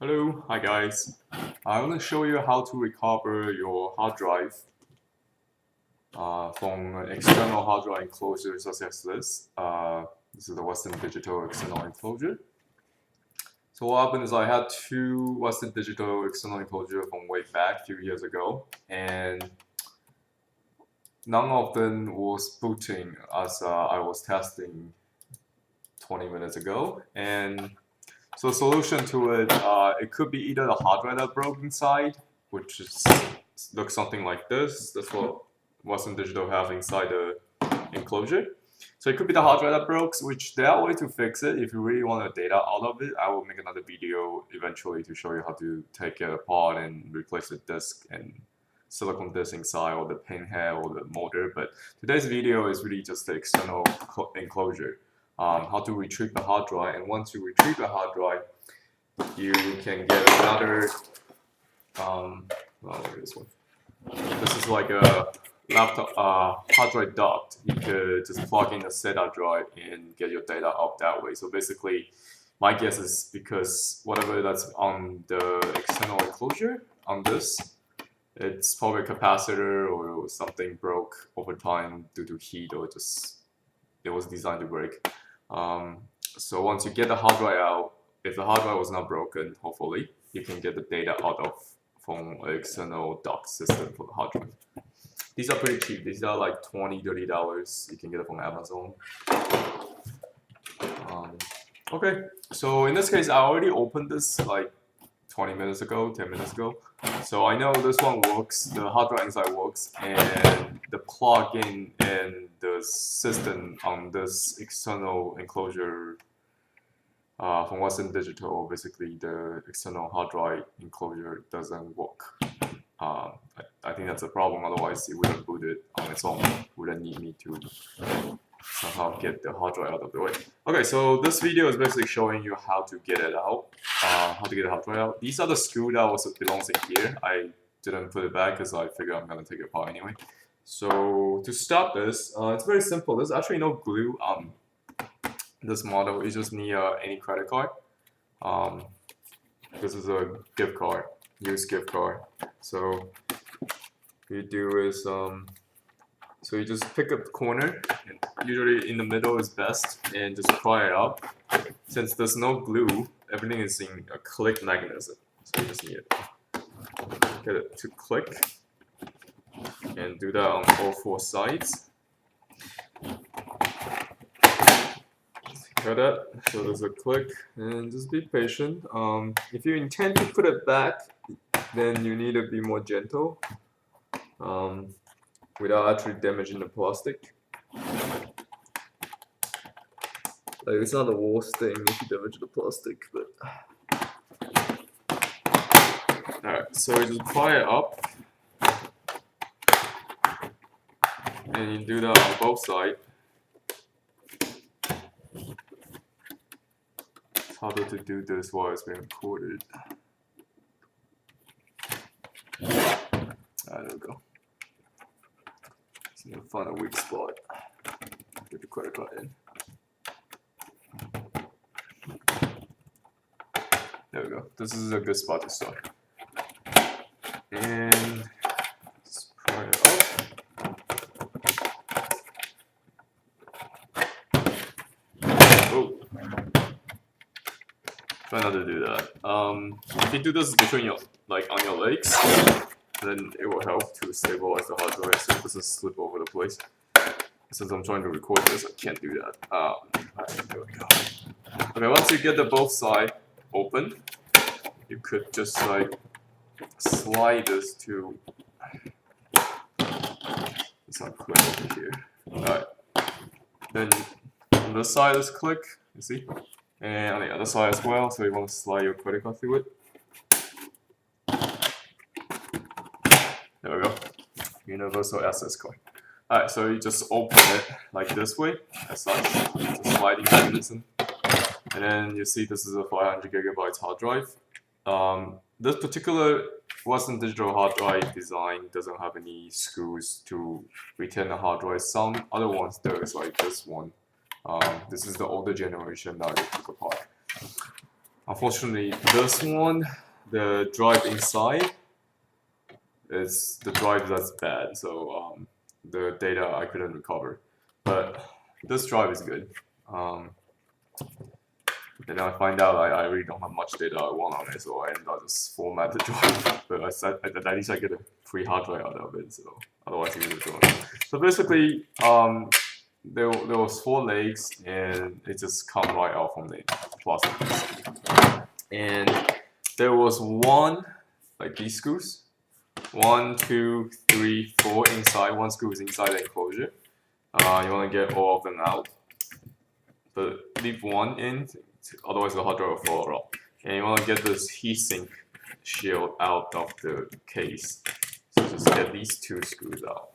Hello, hi guys. I want to show you how to recover your hard drive from external hard drive enclosure such as this. This is the Western Digital external enclosure. So what happened is I had two Western Digital external enclosure from way back a few years ago, and none of them was booting as I was testing 20 minutes ago. And so the solution to it, it could be either the hard drive that broke inside, which looks something like this. That's what Western Digital have inside the enclosure. So it could be the hard drive that broke, which there are ways to fix it. If you really want the data out of it, I will make another video eventually to show you how to take it apart and replace the disk and silicon disk inside, or the pin head, or the motor. But today's video is really just the external enclosure. How to retrieve the hard drive, and once you retrieve the hard drive, you can get another. This one. This is like a laptop hard drive dock. You could just plug in a SATA drive and get your data out that way. So basically, my guess is because whatever that's on the external enclosure on this, it's probably a capacitor or something broke over time due to heat, or just it was designed to break. So once you get the hard drive out, if the hard drive was not broken, hopefully you can get the data out of from an external dock system for the hard drive. These are pretty cheap. These are like $20–$30. You can get it from Amazon. Okay, so in this case, I already opened this like 20 minutes ago, 10 minutes ago. So I know this one works, the hard drive inside works, and the plug-in and the system on this external enclosure from Western Digital, basically the external hard drive enclosure doesn't work. I think that's a problem, otherwise it wouldn't boot it on its own. Wouldn't need me to somehow get the hard drive out of the way. Okay, so this video is basically showing you how to get it out, how to get the hard drive out. These are the screw that belongs in here. I didn't put it back because I figured I'm gonna take it apart anyway. So to start this, it's very simple. There's actually no glue on this model. You just need any credit card. This is a gift card, used gift card. So what you do is so you just pick up the corner, and usually in the middle is best, and just pry it up. Since there's no glue, everything is in a click mechanism. So you just need to get it to click, and do that on all four sides. Got that? So there's a click, and just be patient. If you intend to put it back, then you need to be more gentle. Without actually damaging the plastic. Like, it's not the worst thing if you damage the plastic, but alright, so you just pry it up, and you do that on both sides. It's harder to do this while it's being recorded. There we go. You'll find a weak spot. Get the credit card in. There we go. This is a good spot to start. And let's pry it up. Oh. Try not to do that. If you do this between your, like on your legs, then it will help to stabilize the hard drive so it doesn't slip over the place. Since I'm trying to record this, I can't do that. Alright, there we go. Okay, once you get the both sides open, you could just like slide this to. It's not clear over here. Alright. Then on this side is click, you see? And on the other side as well, so you want to slide your credit card through it. There we go. Universal access card. Alright, so you just open it like this way, as such. It's a sliding mechanism. And then you see this is a 500GB hard drive. This particular Western Digital hard drive design doesn't have any screws to retain the hard drive. Some other ones do, like this one. This is the older generation that I took apart. Unfortunately, this one, the drive inside is the drive that's bad, so the data I couldn't recover. But this drive is good. Then I find out I really don't have much data I want on it, so I end up just format the drive. But at least I get a free hard drive out of it, so otherwise it would go. So basically, there was 4 legs, and it just come right out from the plastic piece. And there was one, like these screws, 1, 2, 3, 4 inside. One screw is inside the enclosure. You want to get all of them out, but leave one in, otherwise the hard drive will fall off. And you want to get this heatsink shield out of the case. So just get these 2 screws out.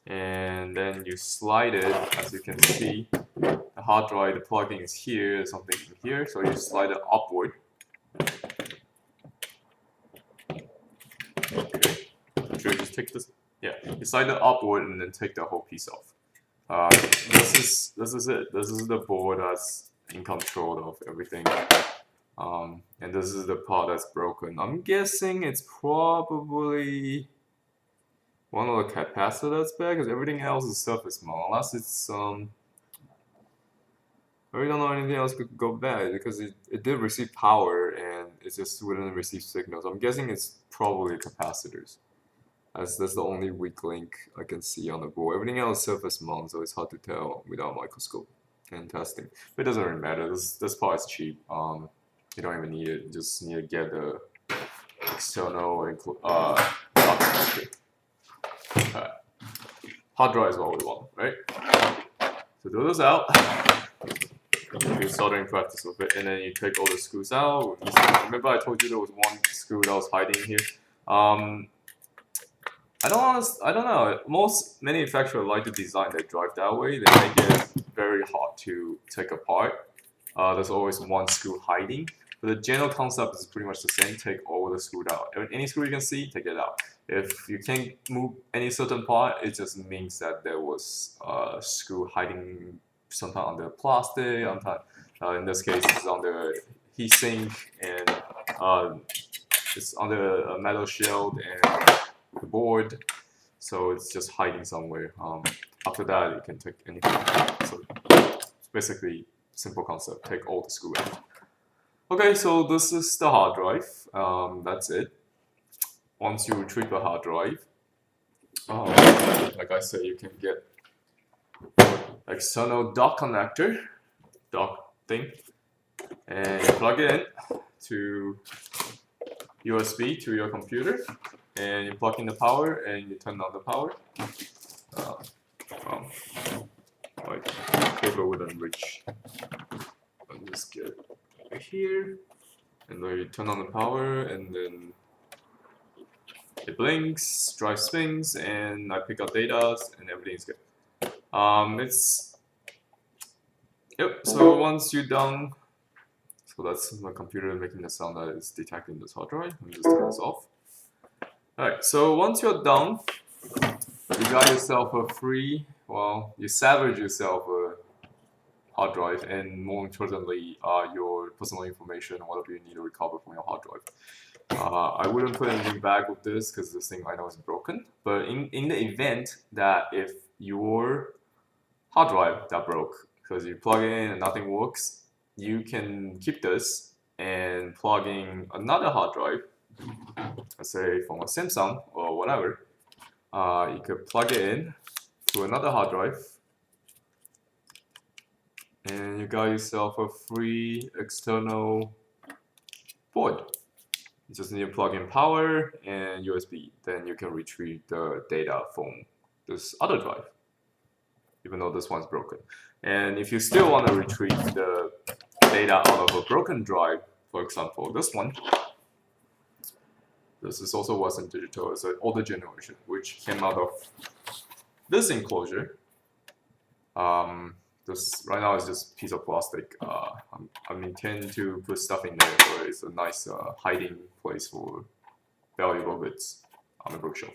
And then you slide it, as you can see, the hard drive, the plug-in is here, there's something in here, so you slide it upward. Okay, should I just take this? Yeah, you slide it upward and then take the whole piece off. This is it. This is the board that's in control of everything. And this is the part that's broken. I'm guessing it's probably one of the capacitors that's bad, because everything else is surface mount. Unless it's I really don't know anything else could go bad, because it did receive power and it just wouldn't receive signals. I'm guessing it's probably capacitors, as that's the only weak link I can see on the board. Everything else is surface mount, so it's hard to tell without a microscope and testing. But it doesn't really matter. This part is cheap. You don't even need it. You just need to get the external hard drive is what we want, right? So do this out. Do soldering practice with it, and then you take all the screws out. Remember I told you there was one screw that was hiding here. I don't know. Most manufacturers like to design their drive that way. They make it very hard to take apart. There's always one screw hiding. But the general concept is pretty much the same. Take all the screws out. Any screw you can see, take it out. If you can't move any certain part, it just means that there was a screw hiding sometime under plastic. In this case, it's on the heatsink, and it's under a metal shield and the board. So it's just hiding somewhere. After that, you can take anything. So it's basically simple concept. Take all the screw out. Okay, so this is the hard drive. That's it. Once you retrieve the hard drive, like I said, you can get external dock connector, dock thing, and you plug it in to USB to your computer, and you plug in the power and you turn on the power. Like cable wouldn't reach. I'll just get it right here, and then you turn on the power, and then it blinks, drive spins, and I pick up data, and everything's good. So once you're done, so that's my computer making the sound that is detecting this hard drive. Let me just turn this off. Alright, so once you're done, you got yourself a free, you salvage yourself a hard drive, and more importantly, your personal information, whatever you need to recover from your hard drive. I wouldn't put anything back with this because this thing I know is broken. But in the event that if your hard drive that broke, because you plug it in and nothing works, you can keep this and plug in another hard drive, let's say from a Samsung or whatever. You could plug it in to another hard drive, and you got yourself a free external board. You just need to plug in power and USB. Then you can retrieve the data from this other drive, even though this one's broken. And if you still want to retrieve the data out of a broken drive, for example, this one, this is also Western Digital. It's an older generation, which came out of this enclosure. This right now is just a piece of plastic. I intend to put stuff in there, so it's a nice hiding place for valuable goods on the bookshelf.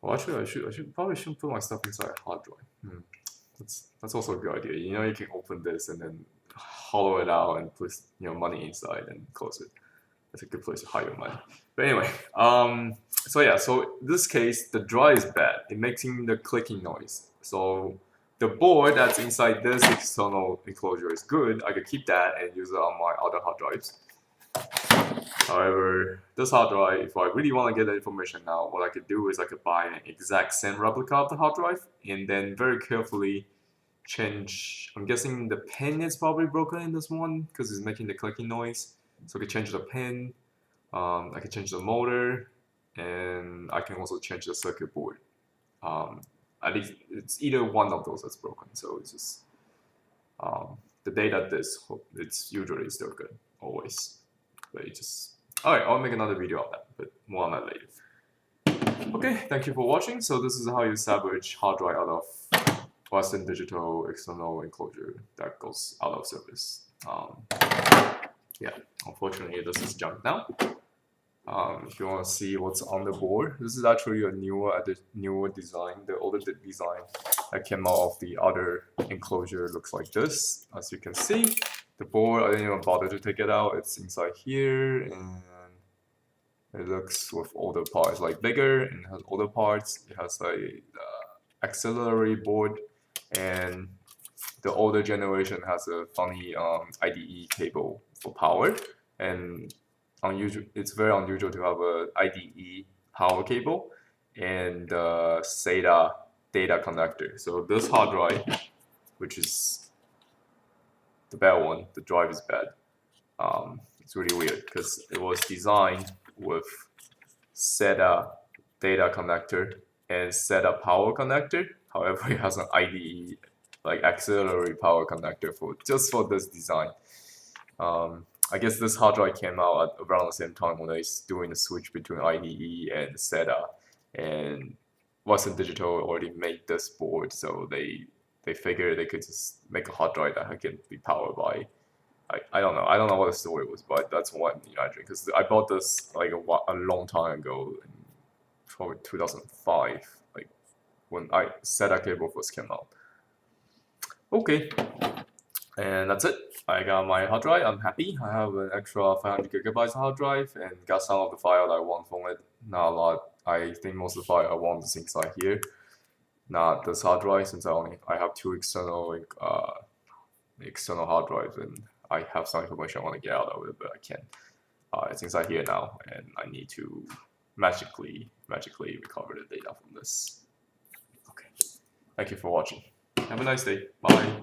Well, actually, I probably shouldn't put my stuff inside a hard drive. That's also a good idea. You know, you can open this and then hollow it out and put money inside and close it. That's a good place to hide your money. But anyway, so yeah, so in this case, the drive is bad. It makes the clicking noise. So the board that's inside this external enclosure is good. I could keep that and use it on my other hard drives. However, this hard drive, if I really want to get the information now, what I could do is I could buy an exact same replica of the hard drive and then very carefully change. I'm guessing the pin is probably broken in this one because it's making the clicking noise. So I can change the pin, I can change the motor, and I can also change the circuit board. At least it's either one of those that's broken. So it's just the data disk, it's usually still good, always. But it just, alright, I'll make another video of that, but more on that later. Okay, thank you for watching. So this is how you salvage hard drive out of Western Digital external enclosure that goes out of service. Yeah, unfortunately this is junk now. If you want to see what's on the board, this is actually a newer design. The older design that came out of the other enclosure looks like this. As you can see, the board, I didn't even bother to take it out. It's inside here, and it looks with older parts like bigger and has older parts. It has a auxiliary board, and the older generation has a funny IDE cable for power, and it's very unusual to have a IDE power cable and SATA data connector. So this hard drive, which is the bad one, the drive is bad. It's really weird because it was designed with SATA data connector and SATA power connector. However, it has an IDE like auxiliary power connector just for this design. I guess this hard drive came out at around the same time when they was doing the switch between IDE and SATA, and Western Digital already made this board, so they figured they could just make a hard drive that can be powered by. I don't know what the story was, but that's what I'm imagining. Because I bought this like a long time ago, in probably 2005, like when SATA cable first came out. Okay, and that's it. I got my hard drive. I'm happy. I have an extra 500 gigabytes hard drive and got some of the file I want from it. Not a lot. I think most of the file I want is inside here, not this hard drive, since I have two external hard drives, and I have some information I want to get out of it, but I can't. It's inside here now, and I need to magically recover the data from this. Okay. Thank you for watching. Have a nice day. Bye.